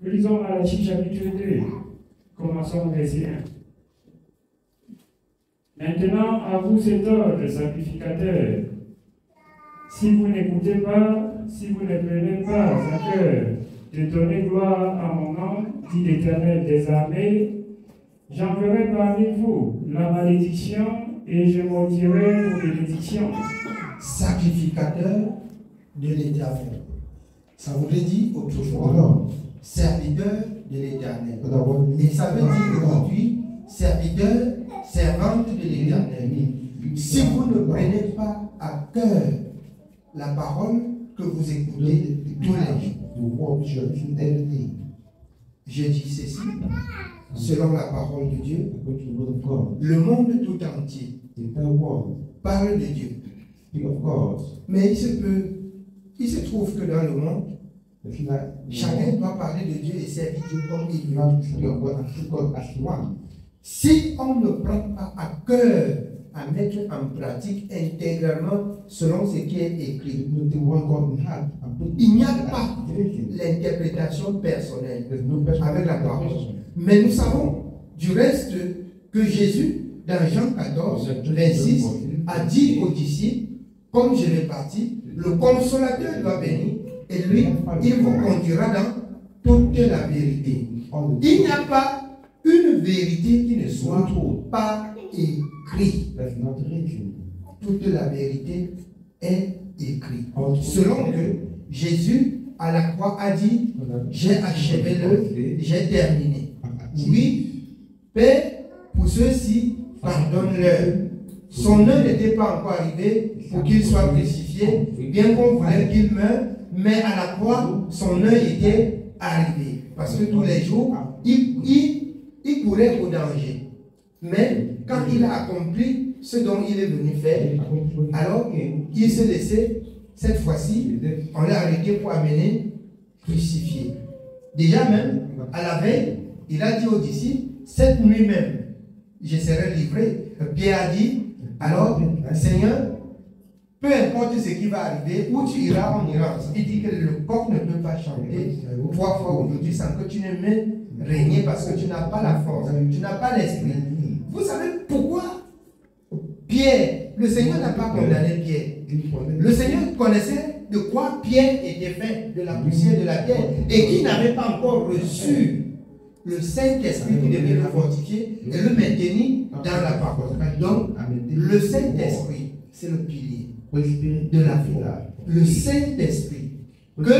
Nous lisons Malachie chapitre 2. Commençons au verset 1. Maintenant, à vous cet ordre, sacrificateur. Si vous n'écoutez pas, si vous ne prenez pas à cœur de donner gloire à mon nom, dit l'Éternel des armées, j'enverrai parmi vous la malédiction et je maudirai vos bénédictions. Sacrificateur de l'Éternel. Ça voudrait dire autrefois serviteur de l'Éternel. Et ça veut dire aujourd'hui serviteur, servante de l'Éternel. Si vous ne prenez pas à cœur la parole que vous écoutez tous les jours, je dis ceci, selon la parole de Dieu, le monde tout entier parle de Dieu. Mais il se trouve que dans le monde, chacun doit parler de Dieu et servir Dieu comme il veut. Si on ne prend pas à cœur à mettre en pratique intégralement selon ce qui est écrit, il n'y a pas l'interprétation personnelle avec la parole. Mais nous savons du reste que Jésus, dans Jean 14, 26, a dit aux disciples, comme je l'ai parti, le consolateur doit venir et lui, il vous conduira dans toute la vérité. Il n'y a pas une vérité qui ne soit pas écrite. Toute la vérité est écrite. Selon que Jésus à la croix a dit, j'ai achevé l'œuvre, j'ai terminé. Oui, Père, pour ceux-ci, pardonne-leur. Son heure n'était pas encore arrivée pour qu'il soit crucifié, bien qu'on voulait qu'il meure, mais à la croix, son heure était arrivée. Parce que tous les jours, il courait au danger. Mais quand il a accompli ce dont il est venu faire, alors il s'est laissé, cette fois-ci, on l'a arrêté pour amener crucifié. Déjà même, à la veille, il a dit aux disciples, cette nuit même, je serai livré. Pierre a dit, alors, Seigneur, peu importe ce qui va arriver, où tu iras, on ira. Il dit que le coq ne peut pas chanter 3 fois aujourd'hui sans que tu ne me régner parce que tu n'as pas la force, tu n'as pas l'esprit. Vous savez pourquoi Pierre, le Seigneur n'a pas condamné Pierre. Le Seigneur connaissait de quoi Pierre était fait, de la poussière de la terre, et qui n'avait pas encore reçu le Saint-Esprit qui devait le fortifier et le maintenir dans la parole. Donc, le Saint-Esprit, c'est le pilier de la foi. Le Saint-Esprit que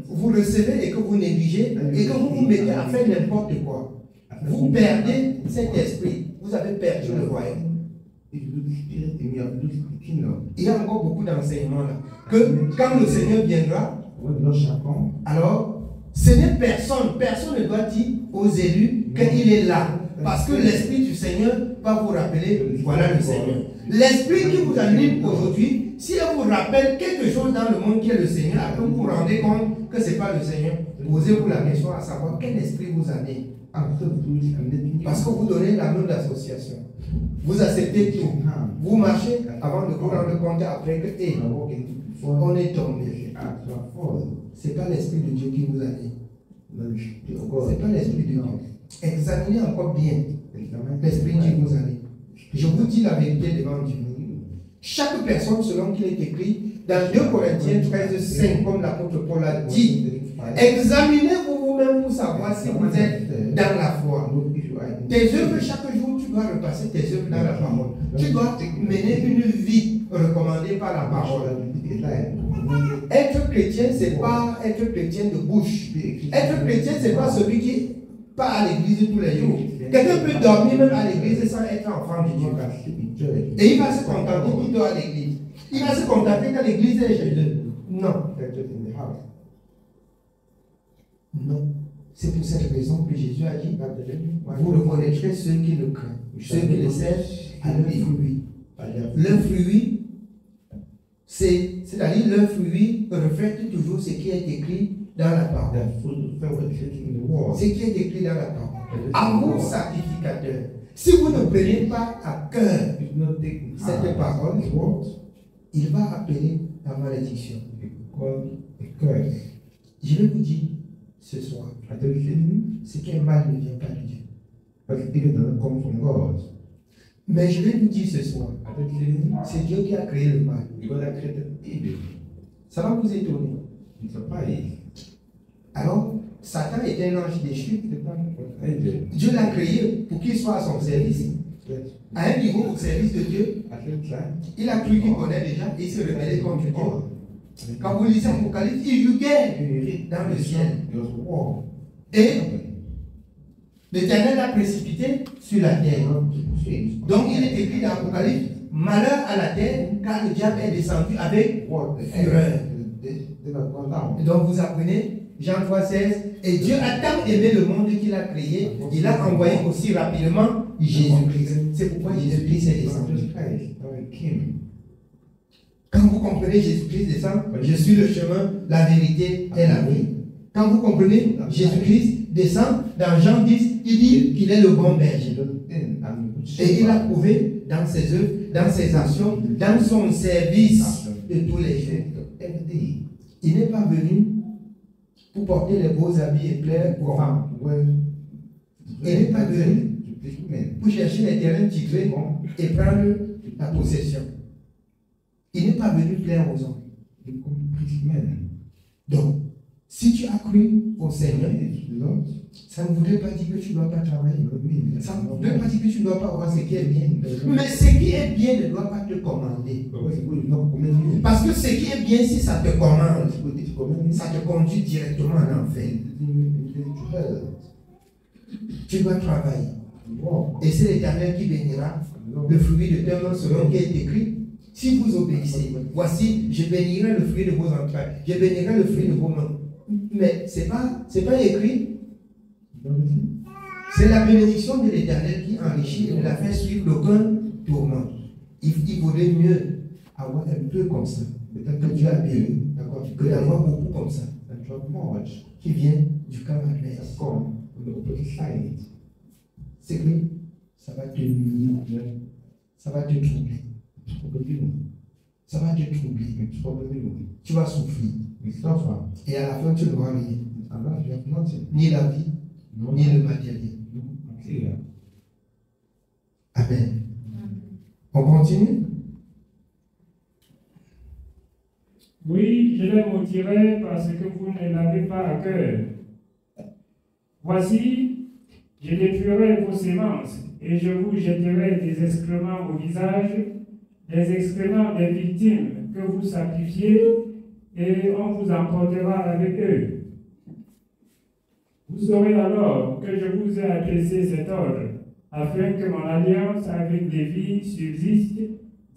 vous recevez et que vous négligez et que vous vous mettez à faire n'importe quoi. Vous perdez cet esprit. Vous avez perdu le royaume. Il y a encore beaucoup d'enseignements là. Que quand le Seigneur viendra, alors ce n'est personne. Personne ne doit dire aux élus qu'il est là. Parce que l'Esprit du Seigneur va vous rappeler, voilà le Seigneur. L'Esprit qui vous anime aujourd'hui, si elle vous rappelle quelque chose dans le monde qui est le Seigneur, après vous vous rendez compte que ce n'est pas le Seigneur, posez-vous la question à savoir quel esprit vous anime. Parce que vous donnez la même d'association. Vous acceptez tout. Vous marchez avant de vous rendre compte après que on est tombé. Ce n'est pas l'Esprit de Dieu qui vous anime. Ce n'est pas l'Esprit de Dieu. Examinez encore bien l'Esprit qui vous anime. Je vous dis la vérité devant Dieu. Chaque personne, selon qu'il est écrit, dans 2 Corinthiens 13, 5, comme l'apôtre Paul a dit, examinez-vous vous-même pour savoir si vous êtes dans la foi. Tes œuvres, chaque jour, tu dois repasser tes œuvres dans la parole. Tu dois mener une vie recommandée par la parole. Être chrétien, ce n'est pas être chrétien de bouche. Être chrétien, ce n'est pas celui qui part à l'église tous les jours. Quelqu'un peut dormir même à l'église sans être enfant de Dieu. Et il va se contenter qu'il dort à l'église. Il va se contenter quand l'église est chez eux. Non. Non. C'est pour cette raison que Jésus a dit, vous reconnaîtrez ceux qui le craignent, ceux qui le servent à leur fruit. Le fruit, c'est-à-dire le fruit reflète toujours ce qui est écrit dans la parole. Ce qui est écrit dans la parole. À vous, sacrificateurs, si vous ne prenez pas à cœur cette parole, il va appeler la malédiction. Je vais vous dire ce soir. Attention, C'est qu'un mal ne vient pas de Dieu. but it doesn't come from God. Mais je vais vous dire ce soir, Attention, c'est Dieu qui a créé le mal. God has created evil. Ça va vous étonner. It's surprise. Alors, Satan est un ange déchu. Satan was angel. Dieu l'a créé pour qu'il soit à son service. Yes. À un niveau au service de Dieu, At that time, il a cru qu'il connaît déjà et il se rebellait contre Dieu. God. Quand vous lisez Apocalypse, il y eut guerre dans le ciel. There was war. Et l'Éternel l'a précipité sur la terre. Donc il est écrit dans Apocalypse, malheur à la terre, car le diable est descendu avec fureur. Et donc vous apprenez, Jean 3,16, et Dieu a tant aimé le monde qu'il a créé, il a envoyé aussi rapidement Jésus-Christ. C'est pourquoi Jésus-Christ est descendu. Quand vous comprenez Jésus-Christ descend, je suis le chemin, la vérité et la vie. Quand vous comprenez, Jésus-Christ descend, dans Jean 10, il dit qu'il est le bon berger. Et il a prouvé dans ses œuvres, dans ses actions, dans son service de tous les jours. Il n'est pas venu pour porter les beaux habits et plaire aux femmes. Il n'est pas venu pour chercher les terrains titrés et prendre la possession. Il n'est pas venu plaire aux hommes. Donc, si tu as cru au Seigneur, ça ne voudrait pas dire que tu ne dois pas travailler. Ça ne voudrait pas dire que tu ne dois pas avoir ce qui est bien. Mais ce qui est bien ne doit pas te commander. Parce que ce qui est bien, si ça te commande, ça te conduit directement en enfer. Tu dois travailler. Et c'est l'Éternel qui bénira le fruit de tes mains selon qui est écrit. Si vous obéissez, voici, je bénirai le fruit de vos entrailles, je bénirai le fruit de vos mains. Mais ce n'est pas écrit. C'est la bénédiction de l'Éternel qui enrichit et ne la fait suivre d'aucun tourment. Il vaudrait mieux avoir un peu comme ça, que Dieu a béni, que d'avoir beaucoup comme ça, qui vient du camp adverse. C'est que ça va te nuire, ça va te troubler. Ça va te troubler. Tu vas souffrir. Et à la fin, tu n'auras rien. Ni la vie, ni le matériel. Amen. On continue? Oui, je les maudirai parce que vous ne l'avez pas à cœur. Voici, je détruirai vos sémences et je vous jetterai des excréments au visage, des excréments des victimes que vous sacrifiez, et on vous emportera avec eux. Vous saurez alors que je vous ai adressé cet ordre, afin que mon alliance avec Lévi subsiste,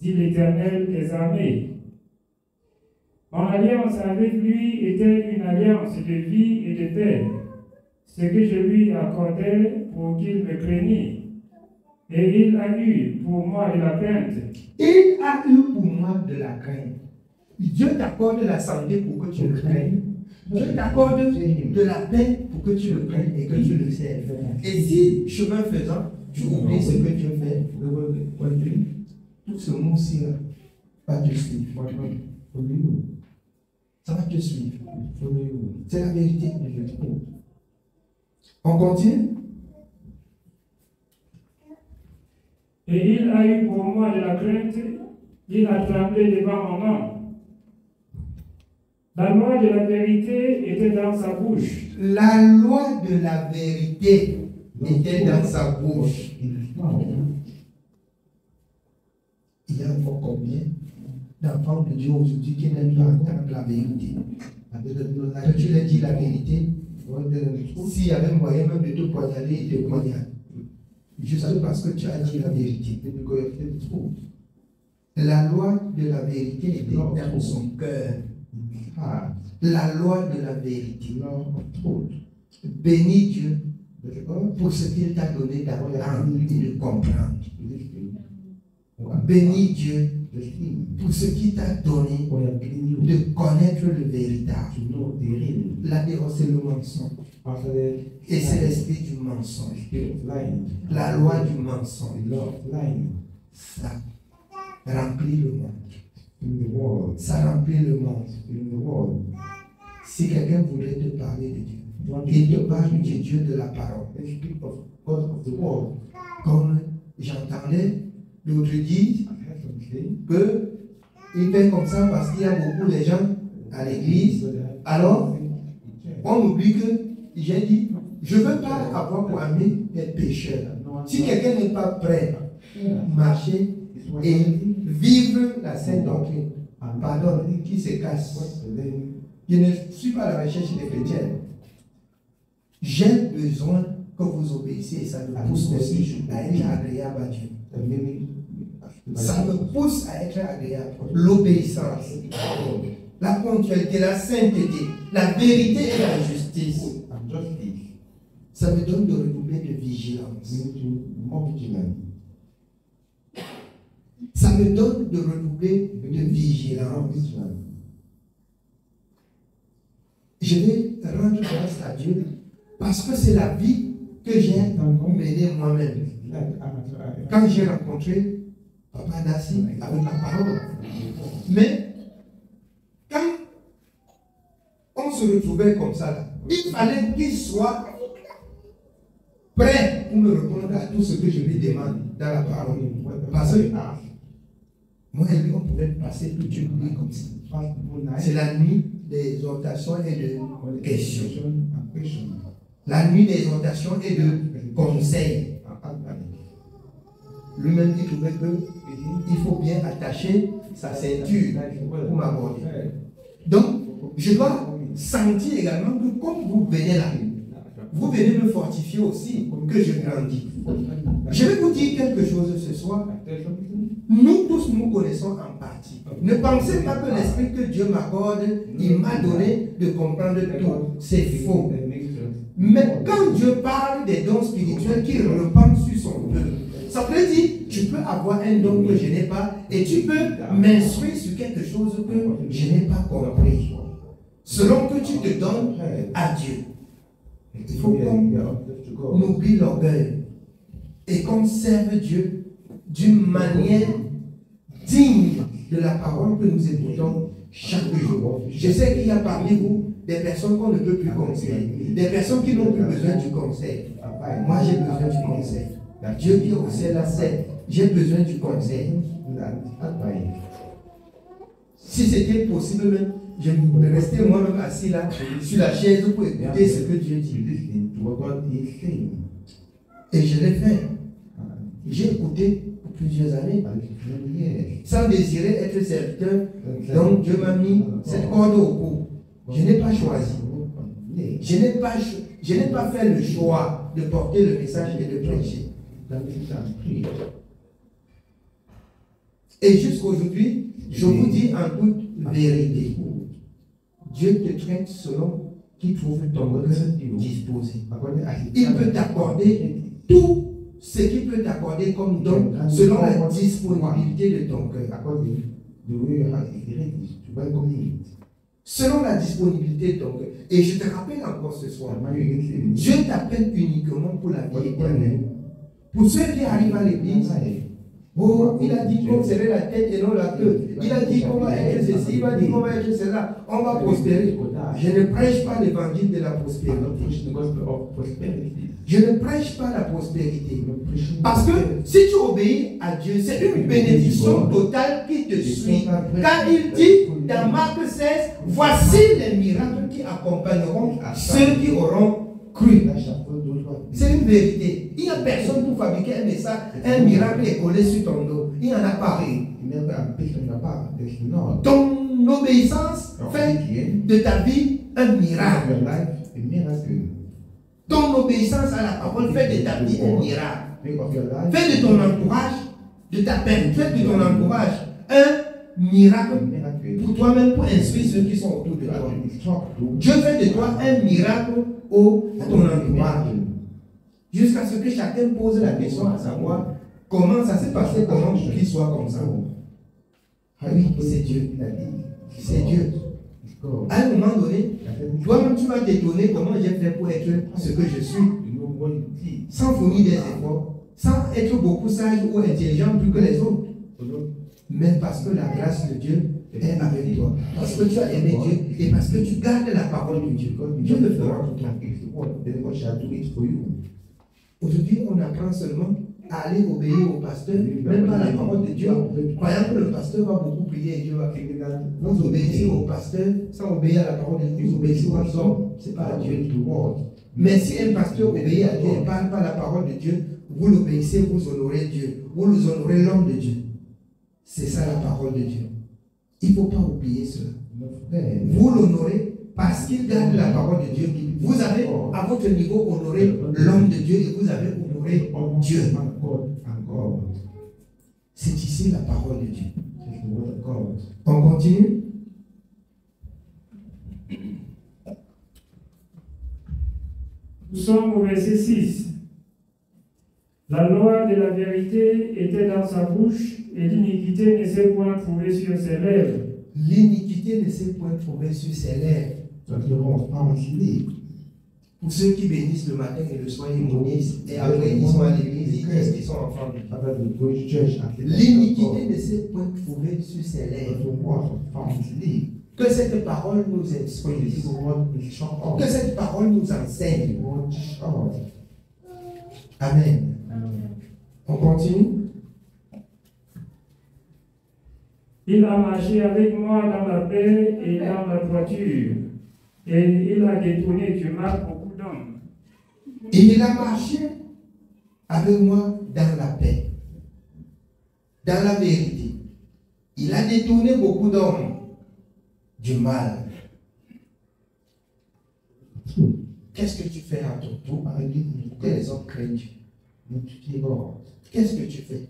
dit l'Éternel des armées. Mon alliance avec lui était une alliance de vie et de paix, ce que je lui accordais pour qu'il me craignît. Et il a eu pour moi de la crainte. Il a eu pour moi de la crainte. Dieu t'accorde la santé pour que tu le craignes. Dieu t'accorde de la paix pour que tu le craignes et que tu le serves. Et si, chemin faisant, tu oublies ce que Dieu fait, tout ce mot-ci va te suivre. Ça va te suivre. C'est la vérité. On continue? Et il a eu pour moi de la crainte, il a tremblé devant mon nom. La loi de la vérité était dans sa bouche. La loi de la vérité était dans sa bouche. Il y a encore combien d'enfants de Dieu aujourd'hui qui n'aiment pas entendre la vérité? Quand tu leur dis la vérité, s'il y avait moyen même de te poignarder, il te poignarde. Juste parce que tu as dit la vérité. La loi de la vérité était dans son cœur. La loi de la vérité. Bénis Dieu pour ce qu'il t'a donné d'apprendre et de comprendre. Bénis Dieu pour ce qu'il t'a donné de connaître le véritable. Là-dedans, c'est le mensonge. Et c'est l'esprit du mensonge. La loi du mensonge. Ça remplit le monde. Ça remplit le monde. Si quelqu'un voulait te parler de Dieu, Il te parle du Dieu de la parole. Comme j'entendais l'autre dit que il fait comme ça parce qu'il y a beaucoup de gens à l'église. Alors, on oublie que j'ai dit, je ne veux pas avoir pour ami être pécheur. Si quelqu'un n'est pas prêt à marcher et vivre la sainte doctrine, pardon, qui se casse. Je ne suis pas à la recherche des chrétiens. J'ai besoin que vous obéissiez et ça me pousse aussi à être agréable à Dieu. Ça me pousse à être agréable. L'obéissance, la ponctualité, la sainteté, la vérité et la justice. Ça me donne de redoubler de vigilance. Ça me donne de redoubler de vigilance. Je vais rendre grâce à Dieu parce que c'est la vie que j'ai menée moi-même. Quand j'ai rencontré Papa Nassi avec la parole. Mais quand on se retrouvait comme ça, là, il fallait qu'il soit prêt pour me répondre à tout ce que je lui demande dans la parole. Parce que moi et lui, on pouvait passer toute une nuit comme ça. C'est la nuit des exhortations et de questions. La nuit des exhortations et de conseils. Lui-même, il trouvait qu'il faut bien attacher sa ceinture pour m'aborder. Donc, je dois sentir également que comme vous venez là, vous venez me fortifier aussi, que je grandis. Je vais vous dire quelque chose ce soir. Nous tous nous connaissons en partie. Ne pensez pas que l'esprit que Dieu m'accorde, il m'a donné de comprendre tout. C'est faux. Mais quand Dieu parle des dons spirituels qu'il répand sur son peuple, ça veut dire tu peux avoir un don que je n'ai pas et tu peux m'instruire sur quelque chose que je n'ai pas compris. Selon que tu te donnes à Dieu. Il faut qu'on oublie l'orgueil et qu'on serve Dieu d'une manière digne de la parole que nous écoutons chaque jour. Je sais qu'il y a parmi vous des personnes qu'on ne peut plus conseiller, des personnes qui n'ont plus besoin du conseil. Moi, j'ai besoin du conseil. Dieu qui est au ciel là, c'est j'ai besoin du conseil. Si c'était possible même, je me restais moi-même assis là sur la chaise pour écouter ce que Dieu dit. Et je l'ai fait. J'ai écouté pour plusieurs années sans désirer être serviteur. Donc Dieu m'a mis cette corde au cou. Je n'ai pas choisi. Je n'ai pas fait le choix de porter le message et de prêcher. Et jusqu'aujourd'hui, je vous dis en toute vérité, Dieu te traite selon qu'il trouve ton cœur disposé. Il peut t'accorder tout ce qu'il peut t'accorder comme don selon la disponibilité de ton cœur. Selon la disponibilité de ton cœur. Et je te rappelle encore ce soir, Dieu t'appelle uniquement pour la vie éternelle. Pour ceux qui arrivent à l'église, oh, il a dit qu'on serait la tête et non la queue. Il a dit qu'on va être ceci, il a dit qu'on va être cela. On va prospérer. Je ne prêche pas l'évangile de la prospérité. Je ne prêche pas la prospérité. Parce que si tu obéis à Dieu, c'est une bénédiction totale qui te suit. Car il dit dans Marc 16, voici les miracles qui accompagneront ceux qui auront cru. C'est une vérité. Il n'y a personne pour fabriquer un message, un miracle est collé sur ton dos. Il n'y en a pas. Ton obéissance fait de ta vie un miracle. Ton obéissance à la parole fait de ta vie un miracle. Fais de ton entourage, de ta peine, fais de ton entourage un miracle pour toi-même, pour instruire ceux qui sont autour de toi. Dieu fait de toi un miracle à ton entourage. Jusqu'à ce que chacun pose la question à savoir comment ça s'est passé, comment pour qu'il soit comme ça. Oui, c'est Dieu. C'est Dieu. À un moment donné, toi-même tu vas t'étonner comment j'ai fait pour être ce que je suis. Sans fournir des efforts, sans être beaucoup sage ou intelligent plus que les autres. Mais parce que la grâce de Dieu est avec toi. Parce que tu as aimé Dieu et parce que tu gardes la parole de Dieu. Dieu le fera pour toi. Aujourd'hui, on apprend seulement à aller obéir au pasteur, même pas la parole de Dieu, croyant que le pasteur va beaucoup prier et Dieu va faire. Vous obéissez au pasteur sans obéir à la parole de Dieu, vous obéissez aux hommes, ce n'est pas à Dieu. Mais si un pasteur obéit à Dieu et ne parle pas la parole de Dieu, vous l'obéissez, vous honorez Dieu, vous honorez l'homme de Dieu. C'est ça la parole de Dieu. Il ne faut pas oublier cela. Vous l'honorez parce qu'il garde la parole de Dieu. Vous avez, à votre niveau, honoré l'homme de Dieu et vous avez honoré Dieu. C'est ici la parole de Dieu. On continue. Nous sommes au verset 6. La loi de la vérité était dans sa bouche et l'iniquité ne s'est point trouvée sur ses lèvres. L'iniquité ne s'est point trouvée sur ses lèvres. Pour ceux qui bénissent le matin et le soir, ils bénissent et après ils sont à l'église, ils disent qu'ils sont enfants de Dieu. L'iniquité ne s'est point trouvée sur ses lèvres. Que cette parole nous instruise. Que cette parole nous enseigne. Amen. On continue. Il a marché avec moi dans la paix et dans la droiture. Et il a détourné du mal beaucoup d'hommes. Et il a marché avec moi dans la paix, dans la vérité. Il a détourné beaucoup d'hommes du mal. Qu'est-ce que tu fais à ton tour avec que les hommes craignent Dieu? Qu'est-ce que tu fais?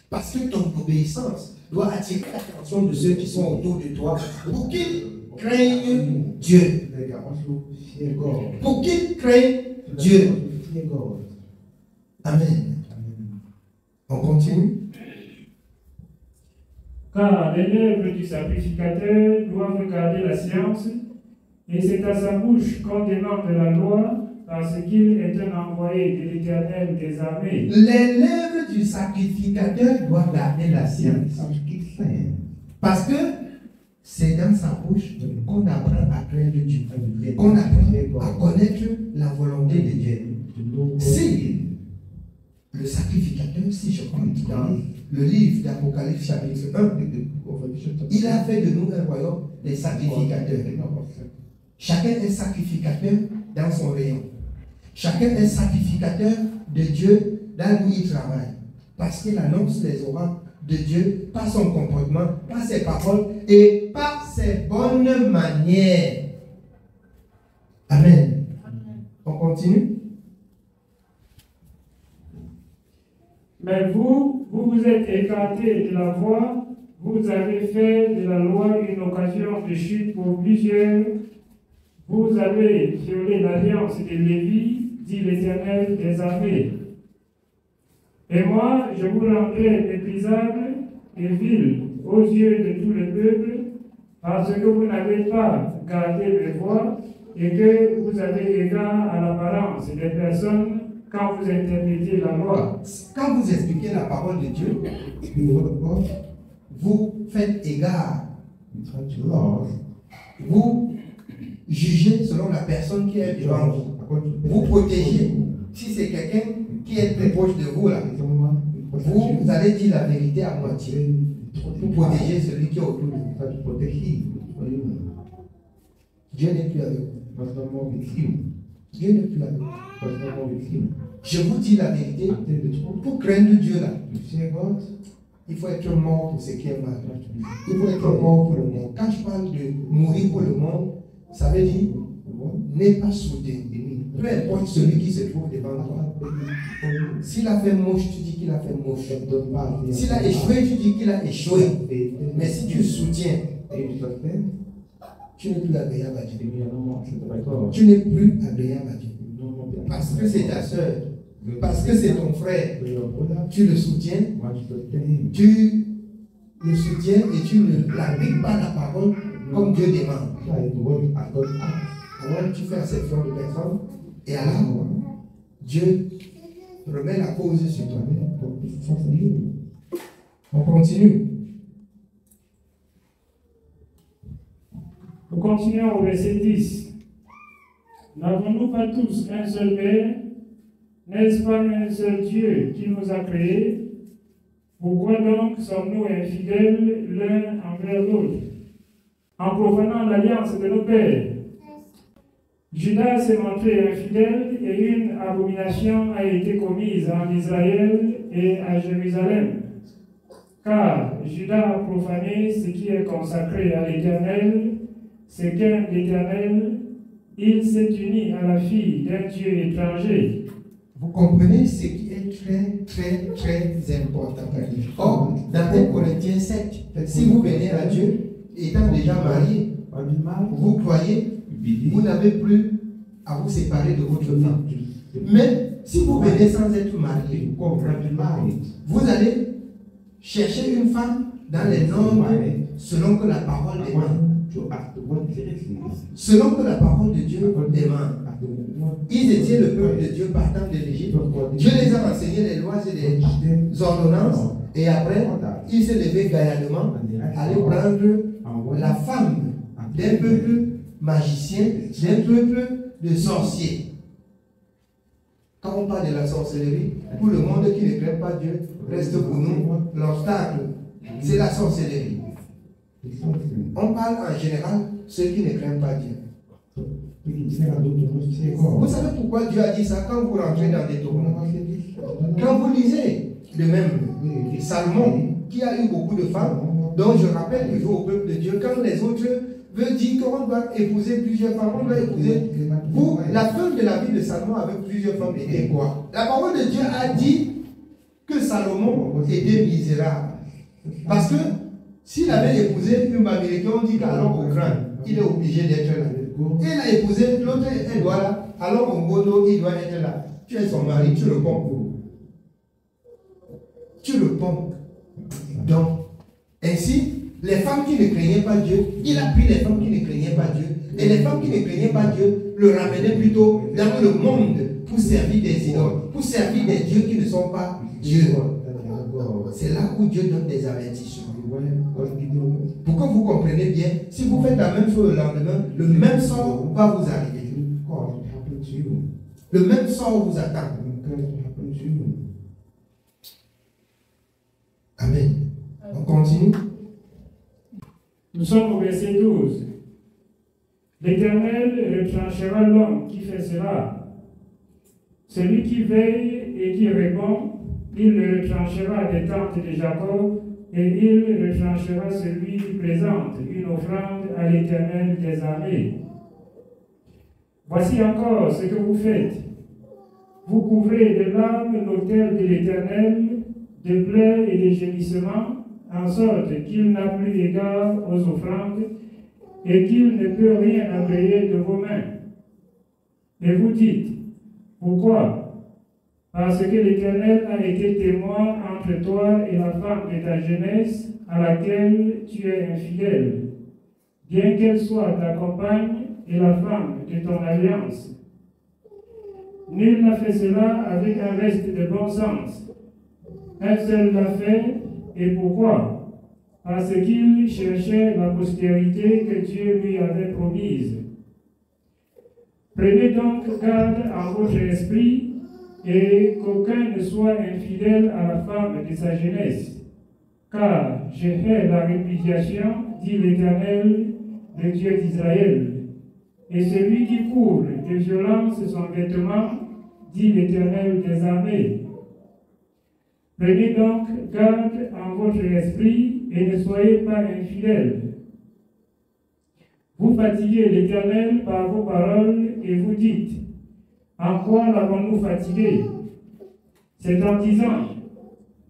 Parce que ton obéissance doit attirer l'attention de ceux qui sont autour de toi pour qu'ils craignent Dieu. Pour qu'ils craignent Dieu. Amen. On continue. Car les lèvres du sacrificateur doivent garder la science, et c'est à sa bouche qu'on demande la loi, parce qu'il est un envoyé de l'Éternel des armées. Les lèvres du sacrificateur doivent garder la science. Parce que c'est dans sa bouche qu'on apprend à craindre Dieu, qu'on apprend à connaître la volonté de Dieu. Si le sacrificateur, si je compte dans le livre d'Apocalypse chapitre 1, il a fait de nous un royaume des sacrificateurs. Chacun est sacrificateur dans son rayon. Chacun est sacrificateur de Dieu dans où il travaille. Parce qu'il annonce les oracles de Dieu par son comportement, par ses paroles et par ses bonnes manières. Amen. On continue. Mais vous êtes écartés de la voie, vous avez fait de la loi une occasion de chute pour plusieurs. Vous avez violé l'alliance de Lévi, dit l'Éternel des armées. Et moi, je vous rendrai méprisable et vil aux yeux de tout le peuple, parce que vous n'avez pas gardé mes voies et que vous avez égard à l'apparence des personnes quand vous interprétez la loi. Quand vous expliquez la parole de Dieu, vous faites égard. Vous jugez selon la personne qui est devant vous. Vous protégez. Si c'est quelqu'un qui est très proche de vous, là, vous allez dire la vérité à moitié. Vous protégez celui qui est autour de vous. Dieu n'est plus avec vous. Dieu n'est plus avec vous. Je vous dis la vérité. Pour craindre Dieu, là, il faut être mort pour ce qui est mal. Il faut être mort pour le monde. Quand je parle de mourir pour le monde, ça veut dire n'est pas soudé. Peu importe celui qui se trouve devant toi. S'il a fait moche, tu dis qu'il a fait moche. S'il a échoué, tu dis qu'il a échoué. Mais si tu soutiens, tu n'es plus agréable à Dieu. Tu n'es plus agréable à Dieu. Parce que c'est ta soeur. Parce que c'est ton frère. Tu le soutiens. Tu le soutiens et tu ne l'appliques pas la parole comme Dieu demande. Alors tu fais exception de personne et alors Dieu remet la cause sur toi. On continue. Nous continuons au verset 10. N'avons-nous pas tous un seul Père? N'est-ce pas un seul Dieu qui nous a créés? Pourquoi donc sommes-nous infidèles l'un envers l'autre, en profanant l'alliance de nos pères? Judas s'est montré infidèle et une abomination a été commise en Israël et à Jérusalem. Car Judas a profané ce qui est consacré à l'Éternel, c'est qu'un l'Éternel, il s'est uni à la fille d'un Dieu étranger. Vous comprenez ce qui est très, très, très important. Or, dans 1 Corinthiens 7, si vous venez à Dieu, étant déjà marié, vous croyez, vous n'avez plus à vous séparer de votre femme. Mais si vous venez sans être marié, vous allez chercher une femme dans les normes selon que la parole demande. Selon que la parole de Dieu demande. Ils étaient le peuple de Dieu partant de l'Égypte. Dieu les a enseigné les lois et les ordonnances. Et après, il s'est levé gaillardement à aller prendre la femme d'un peuple magicien, d'un peuple de sorciers. Quand on parle de la sorcellerie, pour le monde qui ne craint pas Dieu, reste pour nous l'obstacle. C'est la sorcellerie. On parle en général ceux qui ne craignent pas Dieu. Vous savez pourquoi Dieu a dit ça quand vous rentrez dans des tourments? Quand vous lisez le même Salomon, qui a eu beaucoup de femmes, dont je rappelle toujours au peuple de Dieu, quand les autres veulent dire qu'on doit épouser plusieurs femmes, on doit épouser. Vous, la fin de la vie de Salomon avec plusieurs femmes était quoi? La parole de Dieu a dit que Salomon était misérable. Parce que s'il avait épousé une Américaine, on dit qu'alors au crâne, il est obligé d'être là. Et il a épousé l'autre, elle doit là. Alors au godo, il doit être là. Tu es son mari, tu le pompes. Tu le pompes. Donc, ainsi, les femmes qui ne craignaient pas Dieu, il a pris les femmes qui ne craignaient pas Dieu. Et les femmes qui ne craignaient pas Dieu le ramenaient plutôt dans le monde pour servir des idoles, pour servir des dieux qui ne sont pas Dieu. C'est là où Dieu donne des avertissements. Pour que vous compreniez bien, si vous faites la même chose le lendemain, le même sort va vous arriver. Le même sort vous attend. Amen. On continue. Nous sommes au verset 12. L'Éternel retranchera l'homme qui fait cela. Celui qui veille et qui répond, il le retranchera des tentes de Jacob, et il retranchera celui qui présente une offrande à l'Éternel des armées. Voici encore ce que vous faites. Vous couvrez de larmes l'autel de l'Éternel, de plaies et de gémissements, en sorte qu'il n'a plus égard aux offrandes et qu'il ne peut rien agréer de vos mains. Et vous dites, pourquoi? Parce que l'Éternel a été témoin entre toi et la femme de ta jeunesse à laquelle tu es infidèle, bien qu'elle soit ta compagne et la femme de ton alliance. Nul n'a fait cela avec un reste de bon sens. Un seul l'a fait, et pourquoi? Parce qu'il cherchait la postérité que Dieu lui avait promise. Prenez donc garde en votre esprit, et qu'aucun ne soit infidèle à la femme de sa jeunesse. Car je hais la répudiation, dit l'Éternel, le Dieu d'Israël. Et celui qui couvre de violence son vêtement, dit l'Éternel des armées. Prenez donc garde en votre esprit et ne soyez pas infidèles. Vous fatiguez l'Éternel par vos paroles et vous dites, en quoi l'avons-nous fatigué? C'est en disant,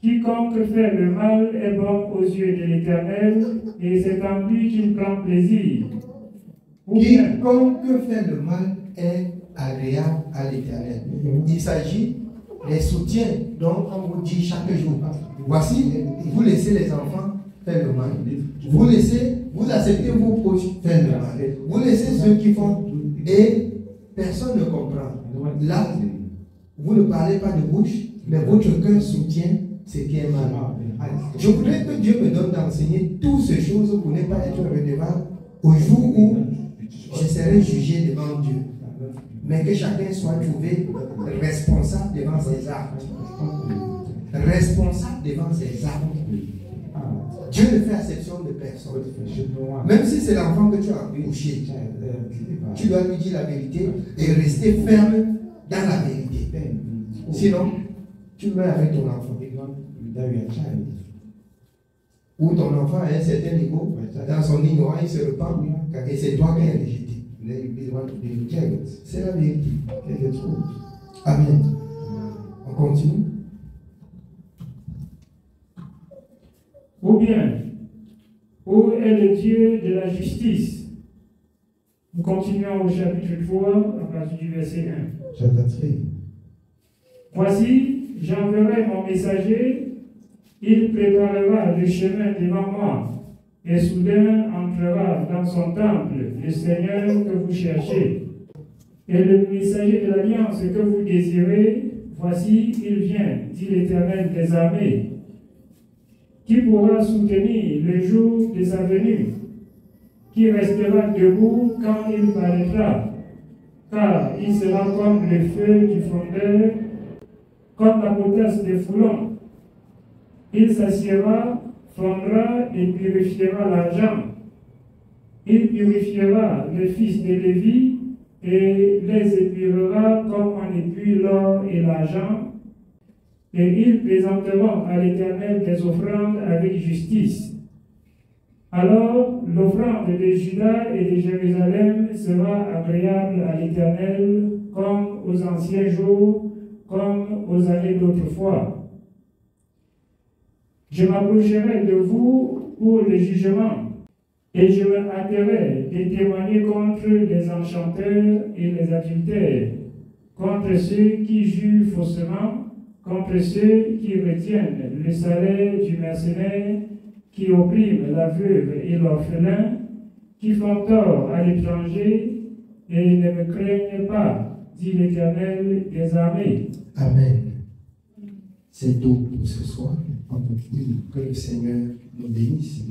quiconque fait le mal est bon aux yeux de l'Éternel et c'est en lui qu'il prend plaisir. Quiconque fait le mal est agréable à l'Éternel. Il s'agit des soutiens dont on vous dit chaque jour. Voici, vous laissez les enfants faire le mal. Vous acceptez vos proches faire le mal. Vous laissez ceux qui font et personne ne comprend. Là, vous ne parlez pas de bouche, mais votre cœur soutient ce qui est mal. Je voudrais que Dieu me donne d'enseigner toutes ces choses pour ne pas être redevable au jour où je serai jugé devant Dieu, mais que chacun soit trouvé responsable devant ses actes. Responsable devant ses actes. Dieu ne fait exception de personne. Même si c'est l'enfant que tu as couché, tu dois lui dire la vérité et rester ferme dans la vérité. Sinon, tu meurs avec ton enfant. Ou ton enfant a un certain niveau, dans son ignorance, il se repent et c'est toi qui as rejeté. C'est la vérité. Amen. On continue. Ou bien, où est le Dieu de la justice? Nous continuons au chapitre 3 à partir du verset 1. Voici, j'enverrai mon messager, il préparera le chemin devant moi, et soudain entrera dans son temple le Seigneur que vous cherchez. Et le messager de l'alliance que vous désirez, voici, il vient, dit l'Éternel des armées. Qui pourra soutenir le jour de sa venue? Qui restera debout quand il paraîtra? Car il sera comme le feu du frondeur, comme la potasse des foulons. Il s'assiera, fondra et purifiera l'argent. Il purifiera les fils de Lévi et les épurera comme on épure l'or et l'argent. Et ils présenteront à l'Éternel des offrandes avec justice. Alors l'offrande de Juda et de Jérusalem sera agréable à l'Éternel comme aux anciens jours, comme aux années d'autrefois. Je m'approcherai de vous pour le jugement, et je me hâterai de témoigner contre les enchanteurs et les adultères, contre ceux qui jurent faussement, contre ceux qui retiennent le salaire du mercenaire, qui oppriment la veuve et l'orphelin, qui font tort à l'étranger et ne me craignent pas, dit l'Éternel des armées. Amen. C'est tout pour ce soir. Que le Seigneur nous bénisse.